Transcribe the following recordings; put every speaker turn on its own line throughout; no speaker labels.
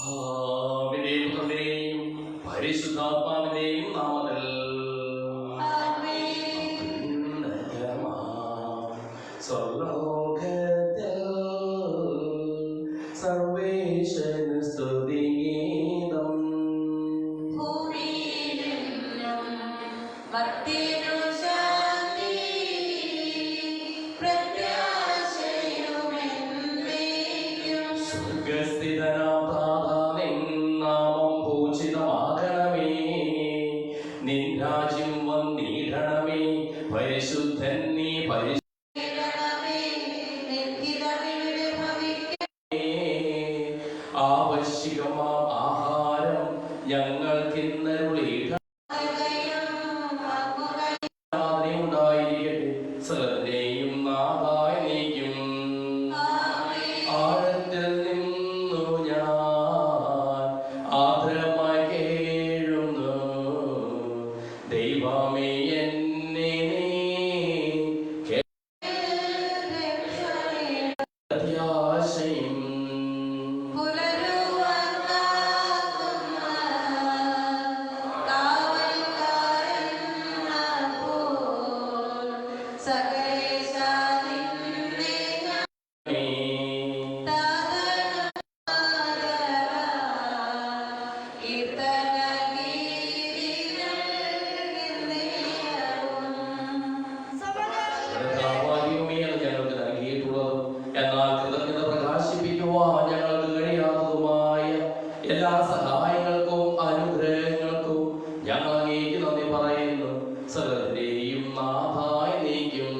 പിതാവിന്റെയും പുത്രന്റെയും പരിശുദ്ധാത്മാവിന്റെയും നാമത്തിൽ സ്വർലോകത്തിൽ സർവേശ്വരന് സ്തുതിഗീതം. സ്വർഗസ്ഥിതനാം താതാവിൻ നാമം പൂജിതമാകണമേ. നിൻ രാജ്യം വന്നിടണമേ. പരിശുദ്ധൻ നീ ആവശ്യകമാം ആഹാരം ഞങ്ങൾക്കിന്നരുളിയിട ഉണ്ടായിരിക്കട്ടെ. സകലത്തിനെയും നാഥായ നീക്കും. ആഴത്തിൽ നിന്നു ഞാൻ ആദരമായി കേഴുന്നു. ദൈവമേ എന്നെ അത്യാശയും ഞങ്ങൾക്ക് നൽകിയിട്ടുള്ളതും എന്നാൽ കൃതജ്ഞത പ്രകാശിപ്പിക്കുവാൻ ഞങ്ങൾക്ക് കഴിയാത്തതുമായ എല്ലാ സഹായങ്ങൾക്കും അനുഗ്രഹങ്ങൾക്കും ഞങ്ങൾ അങ്ങേക്ക് നന്ദി പറയുന്നു. സകലത്തിന്റെയും നാഥായ നീക്കും.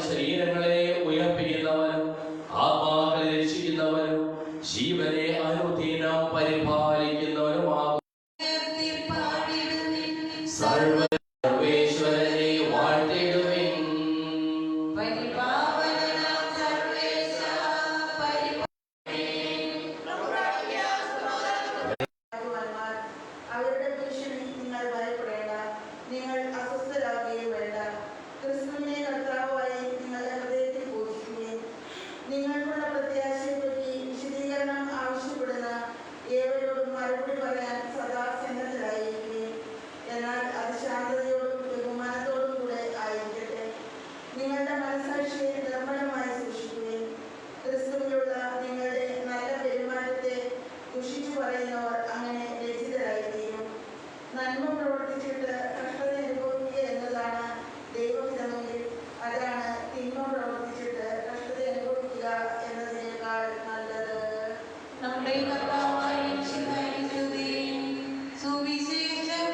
ശരീരങ്ങളെ ഉയർപ്പിക്കുന്നവനും ആത്മാക്കളെ രക്ഷിക്കുന്നവനും ജീവനെ അനുദിനം പരിപാലിക്കുന്നവനുമാകും സർവേശ്വരനെ വാഴ്ത്തിടുവിൻ.
അവരുടെ പുരുഷന് നിങ്ങൾ ഭയപ്പെടേണ്ട, നിങ്ങൾ അസ്വസ്ഥരാകുകയും വേണ്ട. ക്രിസ്തുവിനെ കർത്താവായി നിങ്ങളുടെ ഹൃദയത്തിൽ പൂജിക്കുകയും നിങ്ങൾക്കുള്ള പ്രത്യാശയെപ്പറ്റി വിശദീകരണം ആവശ്യപ്പെടുന്ന ഏവരോടും മറുപടി പറയാൻ സദാ സന്നദ്ധരായിരിക്കുകയും, എന്നാൽ അത് ശാന്തതയോടും ബഹുമാനത്തോടും കൂടെ ആയിരിക്കട്ടെ. നിങ്ങളുടെ മനസ്സാക്ഷിയെ നിർമ്മലമായി സൂക്ഷിക്കുകയും ക്രിസ്തുവിലുള്ള നിങ്ങളുടെ നല്ല പെരുമാറ്റത്തെ ദുഷിച്ചു പറയുന്നവർ അങ്ങനെ രചിതരായിത്തീരും. നന്മ പ്രവർത്തിച്ചിട്ട് കഷ്ടത അനുഭവിക്കുക എന്നതാണ് ദൈവഹിതമെങ്കിൽ അതാണ് തിന്മ പ്രവർത്തിച്ചിട്ട് കഷ്ടത അനുഭവിക്കുക എന്നതിനേക്കാൾ നല്ലത്. നമ്മുടെ കർത്താവായ യേശുക്രിസ്തുവിൻ സുവിശേഷം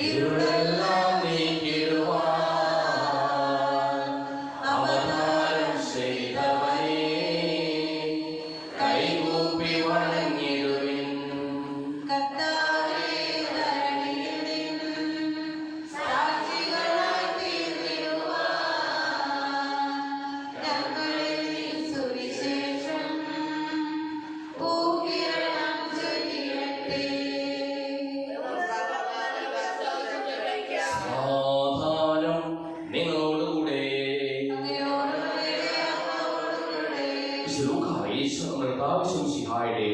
ഇരുളെല്ലാം നീക്കിടുവാൻ അവതാരം ചെയ്തവനേ, കൈകൂപ്പി വണങ്ങിടുവിൻ. സമാധാനം നിങ്ങളോടുകൂടെ.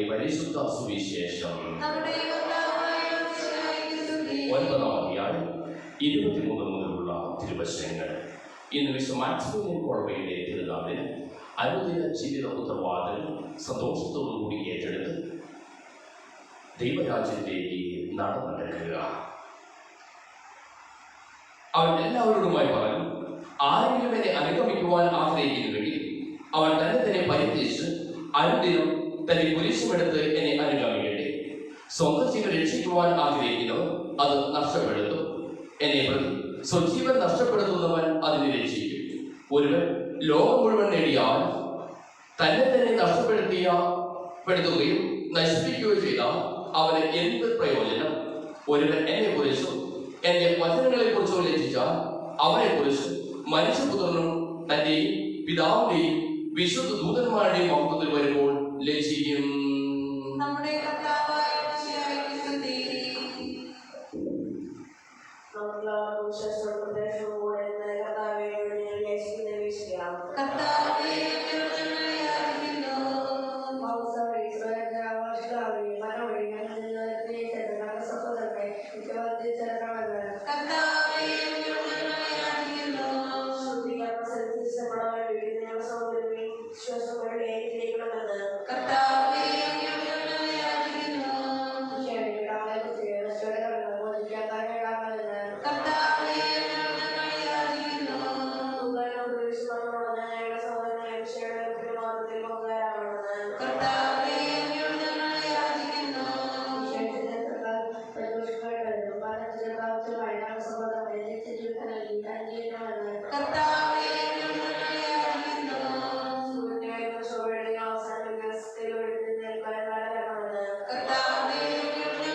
പരിശുദ്ധ സുവിശേഷം 9-ാം അധ്യായം 23 മുതലുള്ള തിരുവചനങ്ങൾ. ഇന്ന് വിശുദ്ധ മാക്സിമിലിയൻ കോളവയുടെ തിരുനാളിൽ അനുദിന ജീവിത ഉത്തരവാദിത്തം സന്തോഷത്തോടുകൂടി ഏറ്റെടുത്ത് ദൈവരാജ്യത്തിലേക്ക് നടക്കുക. അവൻ എല്ലാവരോടുമായി പറഞ്ഞു, ആരെങ്കിലും എന്നെ അനുഗമിക്കുവാൻ ആഗ്രഹിക്കുന്നുവെങ്കിൽ അവൻ തന്നെ പരിത്യജിച്ച് അനുദിനം തന്റെ കുരിശുമെടുത്ത് എന്നെ അനുഗമിക്കട്ടെ. സ്വന്തം ജീവൻ രക്ഷിക്കുവാൻ ആഗ്രഹിക്കുന്നവർ അത് നഷ്ടപ്പെടുത്തും. എന്നെ പ്രതി സ്വജീവൻ നഷ്ടപ്പെടുത്തുന്നവൻ അതിനെ രക്ഷിക്കും. ഒരുവൻ ലോകം മുഴുവൻ നേടിയാൽ തന്നെ തന്നെ നഷ്ടപ്പെടുത്തുകയും നശിപ്പിക്കുകയും ചെയ്താൽ അവന് എന്ത് പ്രയോജനം? ഒരുവൻ എന്നെ കുറിച്ചും എന്റെ വചനങ്ങളെ കുറിച്ചും ലജ്ജിച്ചാൽ അവനെ കുറിച്ച് മനുഷ്യപുത്രനും തന്റെയും പിതാവിന്റെയും വിശുദ്ധ ദൂതന്മാരുടെയും മഹത്വത്തിൽ വരുമ്പോൾ ലജ്ജിക്കും.
നമ്മുടെ കർത്താവായ മിശിഹായ്ക്ക് സ്തുതി. കർത്താവേ, ഞങ്ങളെ ആരാധിക്കുന്നു. കർത്താവേ, ഞങ്ങളെ ആരാധിക്കുന്നു. കർത്താവേ, ഞങ്ങളെ ആരാധിക്കുന്നു. കർത്താവേ, ഞങ്ങളെ ആരാധിക്കുന്നു. കർത്താവേ, ഞങ്ങളെ ആരാധിക്കുന്നു. കർത്താവേ, ഞങ്ങളെ ആരാധിക്കുന്നു. കർത്താവേ, ഞങ്ങളെ ആരാധിക്കുന്നു. കർത്താവേ, ഞങ്ങളെ ആരാധിക്കുന്നു. കർത്താവേ, ഞങ്ങളെ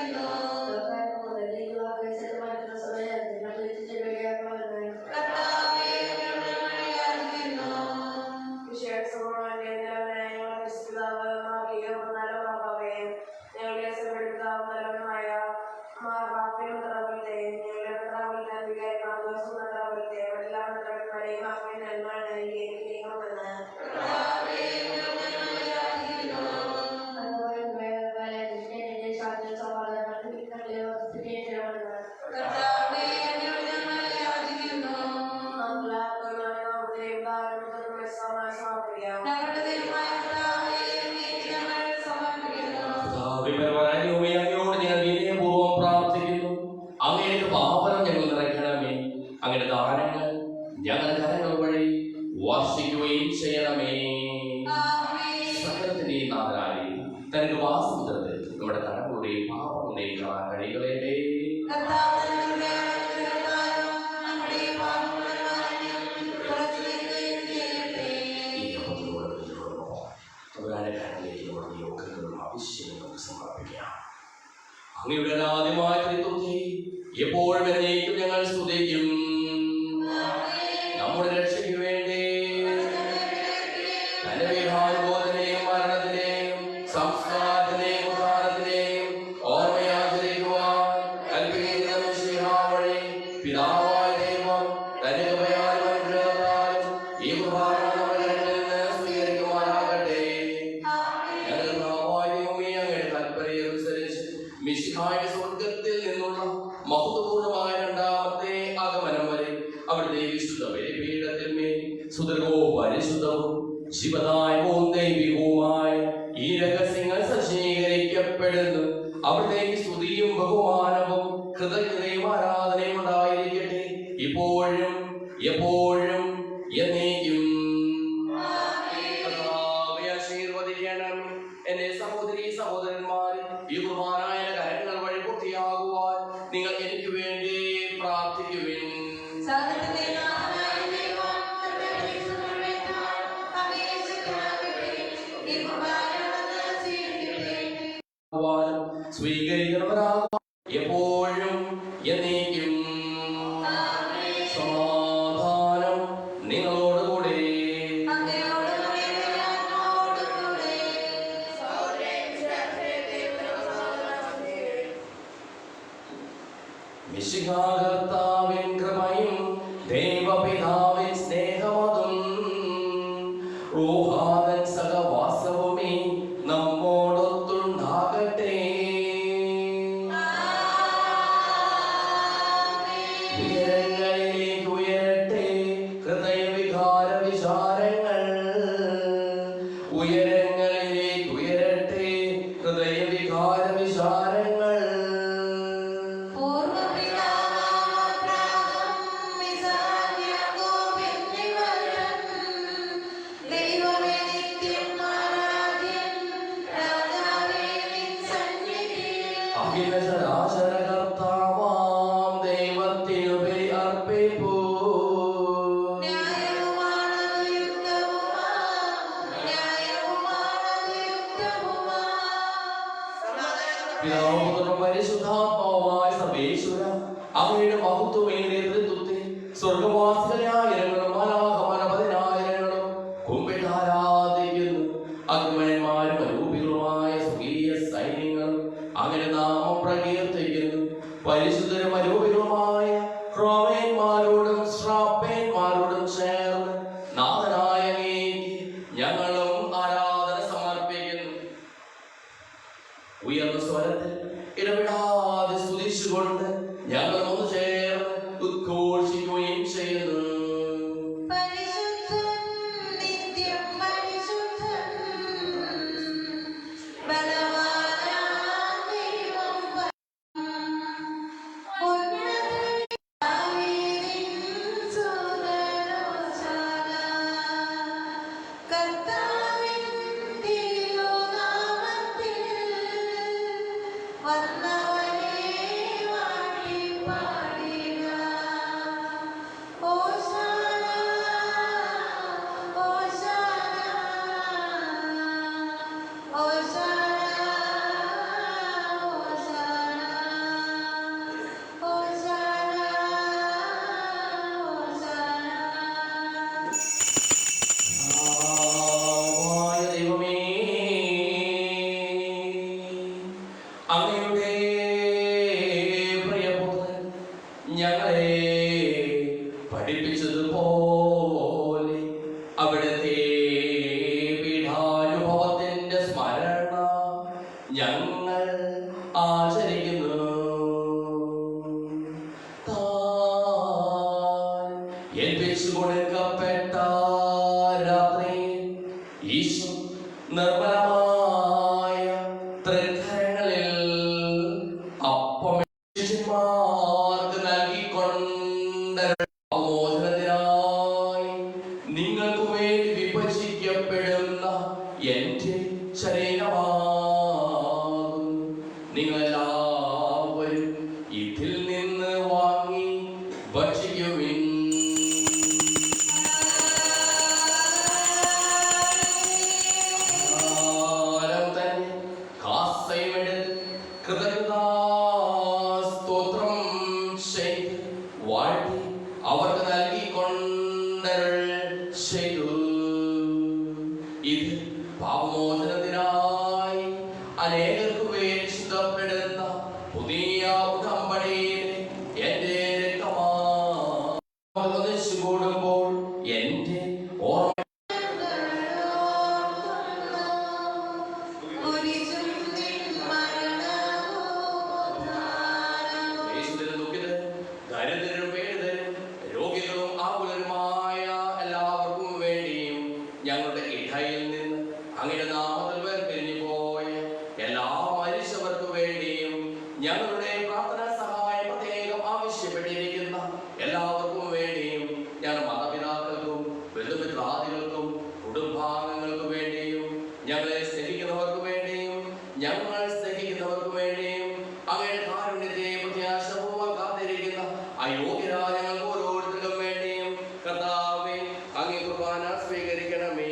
ആരാധിക്കുന്നു. കർത്താവേ, ഞങ്ങളെ ആരാധിക്കുന്നു. ഞങ്ങളുടെ ദൈവമായ കർത്താവേ, അങ്ങേക്ക് ഞങ്ങൾ സമർപ്പിക്കുന്നു.
അങ്ങയോട് ഞാൻ വിനയപൂർവ്വം പ്രാർത്ഥിക്കുന്നു. അങ്ങയുടെ പാപനം ഞങ്ങൾ നിറയ്ക്കണമേ. അങ്ങയുടെ ദാനങ്ങൾ ഞങ്ങളുടെ കരങ്ങൾ വഴി വർഷിക്കുകയും ചെയ്യണമേ.
ആമേൻ.
സകലത്തിന്റെയും നാഥനായി തന്റെ വാസമുദ്രത്തിൽ നമ്മുടെ കടങ്ങളുടെയും പാപങ്ങളുടെയും കാണാൻ കഴിയുകളെ.
കർത്താവ് ഞങ്ങളുടെ അനുഗ്രഹത്താലും നമ്മുടെ പാപങ്ങളെല്ലാം കുറച്ചു തരികയും ചെയ്യട്ടെ.
ഈ അപ്പത്തിലൂടെ അവരുടെ കരങ്ങളിലേക്ക് നമ്മുടെ യോഗങ്ങളും ആവശ്യങ്ങളും നമുക്ക് സമർപ്പിക്കാം. അങ്ങയുടെ അനാദ്യമായ ത്രിത്വത്തെ എപ്പോഴും എന്നേക്കും ഞങ്ങൾ സ്തുതിക്കും. നമ്മുടെ രക്ഷയ്ക്ക് വേണ്ടി തന്റെ വിഭാഗോധനെയും മരണത്തിനെയും സംസ്കാരത്തിനെയും ഉദാരത്തിനെയും ഓർമ്മയാചരിക്കുവാൻ കൽപ്പിക്കുന്ന മിശിഹാ വഴി പിതാവായ ദൈവം തന്റെ കൃപയാലും അനുഗ്രഹത്താലും ഈ കുർബാന നമ്മുടെ കരങ്ങളിൽ നിന്ന് സ്വീകരിക്കുവാനാകട്ടെ. ഞങ്ങളുടെ കർത്താവായ ദൈവമേ, അങ്ങയുടെ താല്പര്യമനുസരിച്ച് മിശിഹായുടെ സ്വർഗ്ഗത്തിൽ നിന്നുള്ള മഹത്വപൂർണ്ണമായ രണ്ടാമത്തെ ആഗമനം വരെ അവിടുത്തെ വിശുദ്ധ ബലിപീഠത്തിന്മേൽ സുദൃഢവും പരിശുദ്ധവും ജീവദായകവും ദൈവികവുമായ ഈ രഹസ്യങ്ങൾ സജ്ജീകരിക്കപ്പെടുന്നു. അവിടത്തേക്ക് സ്തുതിയും ബഹുമാനവും കൃതജ്ഞതയും ആരാധനയും ഉണ്ടായിരിക്കട്ടെ, ഇപ്പോഴും എപ്പോഴും എന്നേക്കും. കർത്താവേ, ആശീർവദിക്കണം. എന്റെ സഹോദരീ സഹോദരന്മാരെ, ഈ കുർബാനായ കരങ്ങൾ വഴി പൂർത്തിയാകുവാൻ നിങ്ങൾ എനിക്ക് വേണ്ടി പ്രാർത്ഥിക്കുവിൻ.
സകലത്തിന്റെ നാഥനായ ദൈവം തന്റെ പരിശുദ്ധനായ അങ്ങയെ ശക്തനാക്കട്ടെ. ഈ കുർബാന അവിടുന്ന് സ്വീകരിക്കട്ടെ.
സ്വീകരിക്കുന്നവരാകും എപ്പോഴും എന്നേക്കും.
ആമേൻ.
സമാധാനം നിങ്ങളോടുകൂടെ.
അങ്ങയോടുകൂടെ ആത്മാവോടുകൂടെ.
മിശിഹാ കർത്താവിൻ കൃപയും ദൈവപിതാവിൻ സ്നേഹമതും റൂഹാദൻ സഹവാസവുമേ നമ്മോടൊത്തുണ്ടാകട്ടെ. ഉയരങ്ങളിലേക്ക് ഉയരട്ടെ ഹൃദയവികാര വിചാരങ്ങൾ. ഉയരങ്ങളിലേക്ക് ഉയരട്ടെ ഹൃദയവികാര വിചാരങ്ങൾ.
പൂർവ്വപിതാവാം അബ്രാഹാം, ഇസ്ഹാക്ക്, യാക്കോബ്
സമർപ്പിക്കുന്നു. പരിശുദ്ധരും അരൂപികളുമായ ക്രോവേന്മാരോടും ശ്രാപ്പേന്മാരോടും ചേർന്ന് നാഥനായ അങ്ങേക്ക് ഞങ്ങളും ആരാധന സമർപ്പിക്കുന്നു. ഉയർന്ന സ്വരത്തിൽ ഇടപെടാതെ സ്തുതിച്ചുകൊണ്ട് ഞങ്ങൾ ഒന്ന് ചേർന്ന് ഉദ്ഘോഷിക്കുകയും ചെയ്യുന്നു. അങ്ങയുടെ പ്രിയപുത്രൻ ഞങ്ങളെ പഠിപ്പിച്ചതുപോലെ അവിടുത്തെ പീഠാനുഭവത്തിന്റെ സ്മരണ ഞങ്ങൾ ആചരിക്കുന്നു. താൻ ഏൽപ്പിച്ചു കൊടുക്കപ്പെട്ട രാത്രിയിൽ ഈശോ നിർമ്മലമായ തൃക്കരങ്ങളിൽ അപ്പം ശിഷ്യന്മാർക്ക് നൽകിക്കൊണ്ട് മോചനത്തിനായി നിങ്ങൾക്ക് വേണ്ടി വിഭജിക്കപ്പെടുന്ന എന്റെ ശരീരമാകും. നിങ്ങളെല്ലാവരും ഇതിൽ നിന്ന് വാങ്ങി ഭക്ഷിക്കുവിൻ. സ്തോത്രം ചെയ്ത് വാഴ്ത്തി അവർക്ക് നൽകിക്കൊണ്ടരുൾ ചെയ്തു. ഇത് പാപമോചനത്തിനായി അനേകർക്ക് വേണ്ടി ചിന്തപ്പെടുന്ന പുതിയ ഉടമ്പടിയിലെ എന്റെ രക്തമാണ്. കൂടുമ്പോൾ എന്റെ ഓർമ്മ ദരിദ്രരും പീഡിതരും രോഗികളും ആകുലരുമായ എല്ലാവർക്കും വേണ്ടിയും ഞങ്ങളുടെ ഇടയിൽ നിന്ന് അങ്ങയുടെ നാമത്തിൽ വേർപിരിഞ്ഞു പോയ എല്ലാ മരിച്ചവർക്കു വേണ്ടിയും ഞങ്ങളുടെ പ്രാർത്ഥനാ സഹായം പ്രത്യേകം ആവശ്യപ്പെട്ടിരിക്കുന്ന എല്ലാവർക്കും വേണ്ടിയും ഞങ്ങളുടെ മാതാപിതാക്കൾക്കും ബന്ധുമിത്രാദികൾക്കും കുടുംബാംഗങ്ങൾക്ക് വേണ്ടിയും ഞങ്ങളെ സ്നേഹിക്കുന്നവർക്ക് വേണ്ടിയും ഞങ്ങൾ സ്നേഹിക്കുന്നവർക്ക് വേണ്ടിയും അങ്ങയുടെ കാരുണ്യത്തെ പ്രത്യാശപൂർവ്വം കാത്തിരിക്കുന്ന അയോഗ്യരായ ഞങ്ങൾക്ക് ഓരോരുത്തർക്കും വേണ്ടിയും കർത്താവേ അങ്ങേ കുർബാന സ്വീകരിക്കണമേ.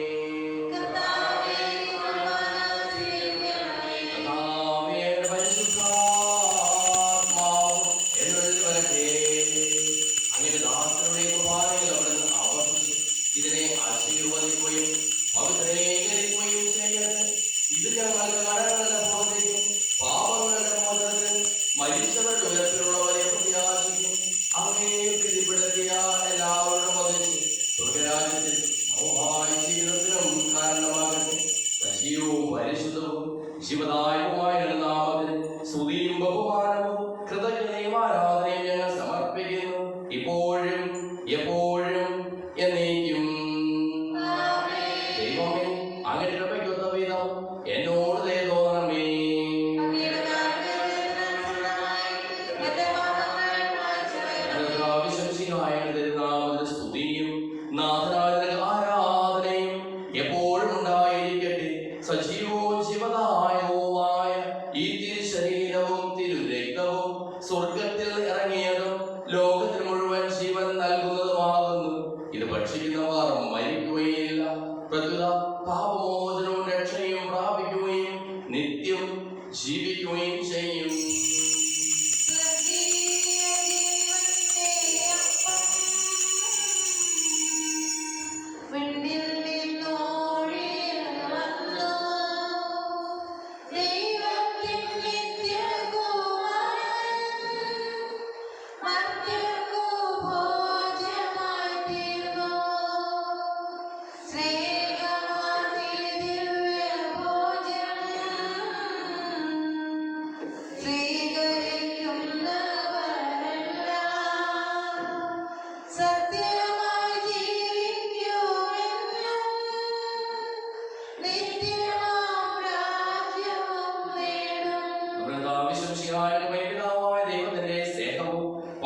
അങ്ങയുടെ ദാസരുടെ കുർബാനയിൽ അവിടുന്ന് ആവർത്തിച്ച് ഇതിനെ ആശീർവദിക്കുകയും പവിത്രീകരിക്കുകയും ചെയ്യട്ടെ. ഇത് ഞങ്ങളുടെ കടങ്ങളുടെ പ്രവർത്തിക്കും പാപങ്ങളുടെ മോചനത്തിനും മരിച്ചവരുടെ ഉയർത്തിലുള്ളവരെ പ്രത്യാശിക്കും അങ്ങേ പ്രീതിപ്പെടുത്തിയ എല്ലാവരുടെ വധിച്ച് സ്വർഗരാജ്യത്തിൽ നവമായ ജീവിതത്തിനും കാരണമാകട്ടെ. സജീവവും പരിശുദ്ധവും ജീവദായകമായ നാമത്തിൽ സ്തുതിയും ബഹുമാനവും കൃതജ്ഞതയും ആരാധനയും ഞങ്ങൾ സമർപ്പിക്കുന്നു, ഇപ്പോഴും എപ്പോഴും എന്നേക്കും. ദൈവമേ, അങ്ങയുടെ കൃപയ്ക്കൊത്ത വിധം എന്നോട് ദയ തോന്നണമേ.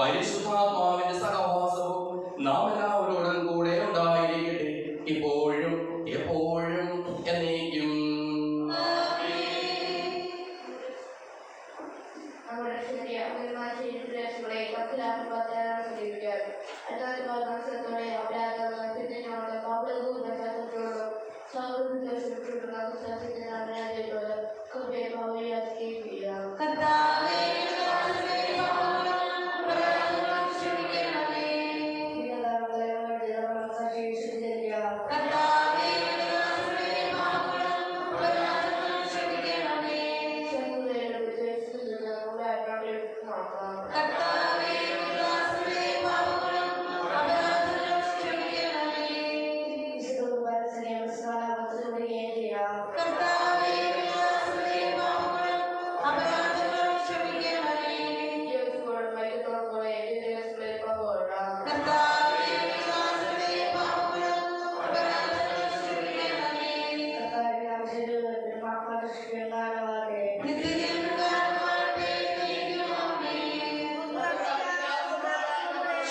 പരിശുദ്ധാത്മാവിന്റെ സഹവാസവും നാം എല്ലാവരോടും കൂടെ ഉണ്ടായിരിക്കട്ടെ, ഇപ്പോഴും എപ്പോഴും എന്നേക്കും.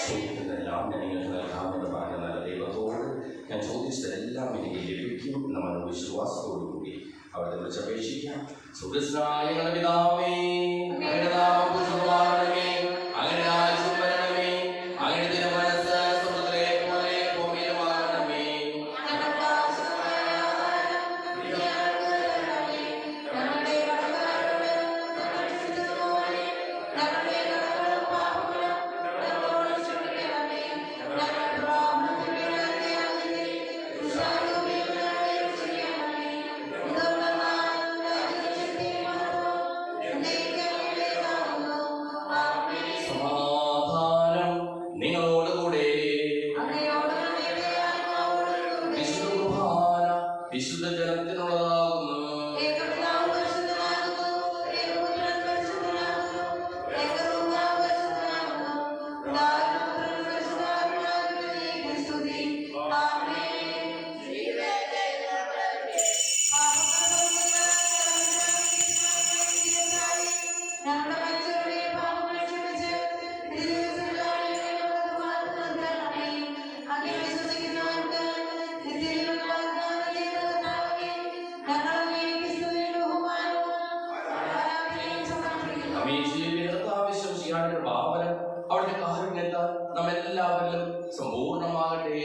ചോദിക്കുന്നതെല്ലാം ഞാൻ നിങ്ങൾക്ക് നൽകാമെന്ന് പറഞ്ഞ നല്ല ദൈവത്തോട് ഞാൻ ചോദിച്ചതെല്ലാം എനിക്ക് ലഭിക്കും നമ്മൾ വിശ്വാസത്തോടുകൂടി അവരെ വിളിച്ചപേക്ഷിക്കാം. സുകൃഷ്ണനായ ഞങ്ങളുടെ പിതാവേ, അങ്ങയുടെ നാമം പൂജിതമാകണമേ, അങ്ങയുടെ രാജ്യം വരണമേ, അങ്ങയുടെ തിരുമനസ്സ് സ്വർഗ്ഗത്തിലെ പോലെ ഭൂമിയിലുമാകണമേ. സമാധാനം നിങ്ങളോടുകൂടെ. വിശുദ്ധ കുർബാന വിശുദ്ധ ജനത്തിനുള്ളതാകുന്നു. അവിടുത്തെ കാരുണ്യത്താൽ നമ്മെല്ലാവരിലും സമ്പൂർണ്ണമാകട്ടെ.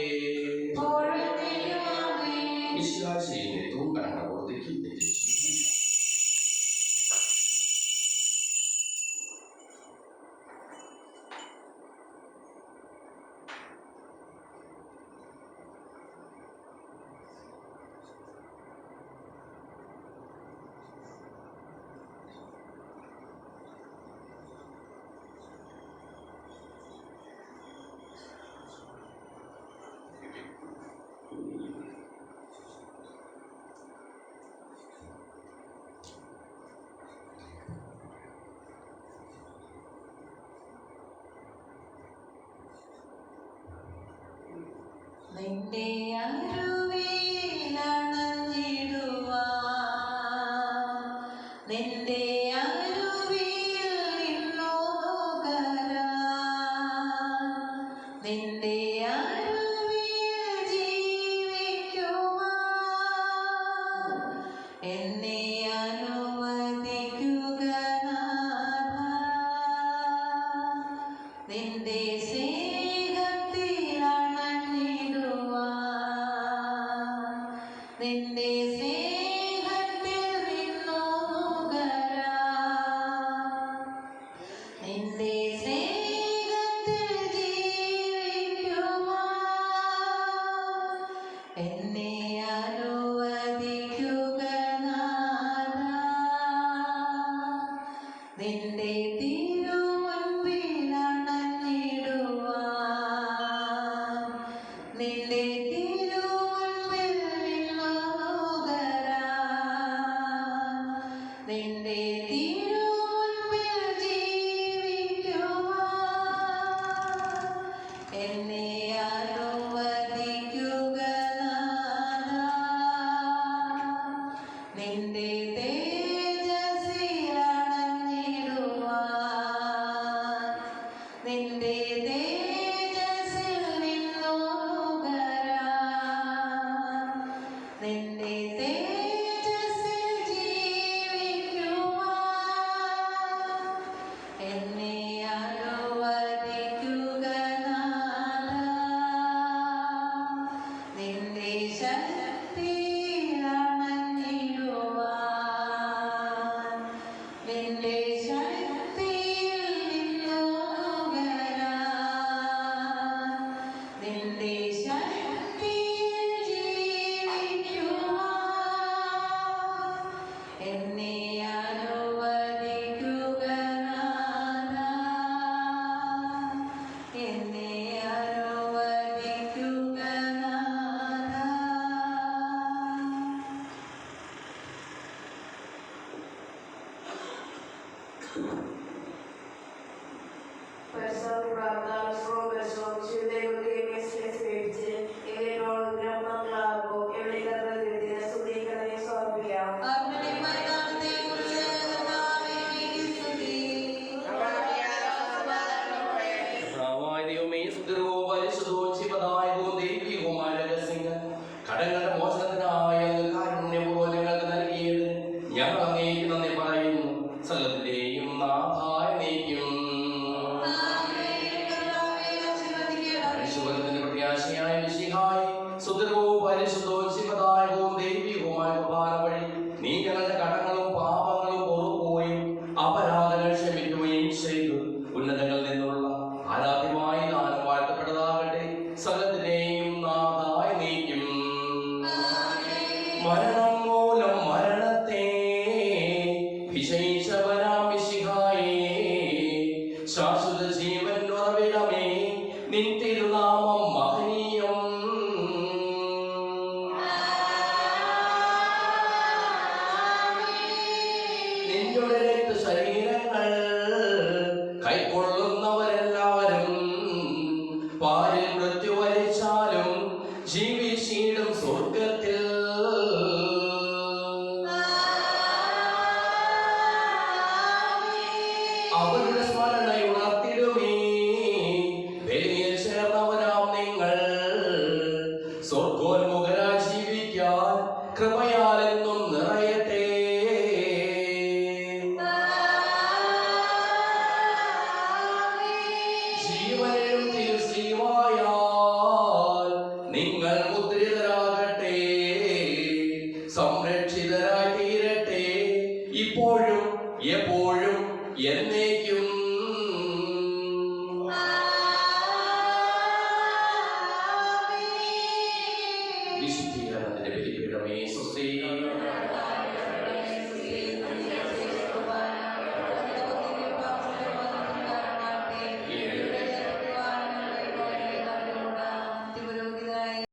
വിശ്വാസിയും കണക്കോർത്തേക്കും
നിന്റെ അരുവിയിലണഞ്ഞിടുവാൻ, നിന്റെ അരുവിയിൽ നിന്നു നുകരാൻ, നിന്റെ അരുവിയിൽ ജീവിക്കുവാൻ എന്നെ അനുവദിക്കുക നാഥാ. നിന്റെ നിന്റെ സ്നേഹത്തിൽ നിന്നു നുകരാൻ, നിന്റെ സ്നേഹത്തിൽ ജീവിക്കുവാൻ എന്നെ അനുവദിക്കുക നാഥാ. നിന്റെ തിരുമുൻപിലണഞ്ഞിടുവാൻ, നിന്റെ നിന്റെ തിരുമുൻപിൽ ജീവിക്കുവാൻ എന്നെ അനുവദിക്കുക നാഥാ. നിന്റെ ശക്തിയിൽ അണഞ്ഞിടുവാൻ, നിന്റെ ശക്തിയിൽ നിന്നുകരാൻ, നിന്റെ ശക്തിയിൽ ജീവിക്കുവാൻ എന്നെ അനുവദിക്കുക നാഥാ. എന്നെ അനുവദിക്കുക നാഥാ.
Personal problems, professional, ദൈവത്തെ സ്നേഹിച്ച് ഇവരോട് ബ്രഹ്മങ്ങളാകും എവിടെ സ്തുതികളെ സമർപ്പിക്കാം.
അർപ്പണിപ്പായ നാമത്തെക്കുറിച്ച് കർത്താവേ അങ്ങേക്ക് സ്തുതി.
കർത്താവായ ദൈവമേ, സുന്ദരവും പരിശുദ്ധവും ജീവദായകവും ദൈവികവുമായ രഹസ്യങ്ങൾ കടങ്ങളുടെ മോചനത്തിനായി അങ്ങ് കാരുണ്യപൂർവ്വം ഞങ്ങൾക്ക് നൽകിയത് ഞങ്ങൾ അങ്ങേക്ക് നന്ദി പറയുന്നു. സകലത്തിന്റെയും നാഥായ നീക്കും മനുഷ്യകുലത്തിന്റെ പ്രത്യാശയായ മിശിഹായി സുന്ദരവും പരിശുദ്ധവും ജീവദായകവും ദൈവികവുമായ കുർബാന വഴി നീ ഞങ്ങളുടെ കടങ്ങളും പാപങ്ങളും പൊറുക്കുകയും അപരാധങ്ങൾ ക്ഷമിക്കുകയും ചെയ്തു. ഉന്നതങ്ങളിൽ നിന്നുള്ള ആരാധ്യമായി ദാനം വാഴ്ത്തപ്പെട്ടതാകട്ടെ. സകലത്തിനെയും നാഥായി നീക്കും. മരണം മൂലം മരണത്തെ വിജയിച്ചവനാം മിശിഹായേ, ശാശ്വത ജീവൻ ഉറവിടമേ, നിൻ തിരുനാമം മഹനീയം. നിന്റെ രക്തശരീരങ്ങൾ കൈക്കൊള്ളുന്നവരെല്ലാവരും പാരിൽ മൃത്യു വരിച്ചാലും ജീവിച്ചിടും സ്വർഗത്തിൽ. അവരുടെ സ്മരണയുണർത്തിടുമേ, ബലിയിൽ ചേർന്നവരാം നിങ്ങൾ. സ്വർഗോന്മുഖരായി ജീവിക്കാൻ കൃപയാലെന്നും നിറയട്ടെ. ജീവനും തിരുശ്രീവായാൽ നിങ്ങൾ മുദ്രിതരാകട്ടെ, സംരക്ഷിതരായി തീരട്ടെ, ഇപ്പോഴും എപ്പോഴും എന്നേക്കും. വിശുദ്ധീകരണത്തിന്റെ ബലിപീഠമേ സ്വസ്തി.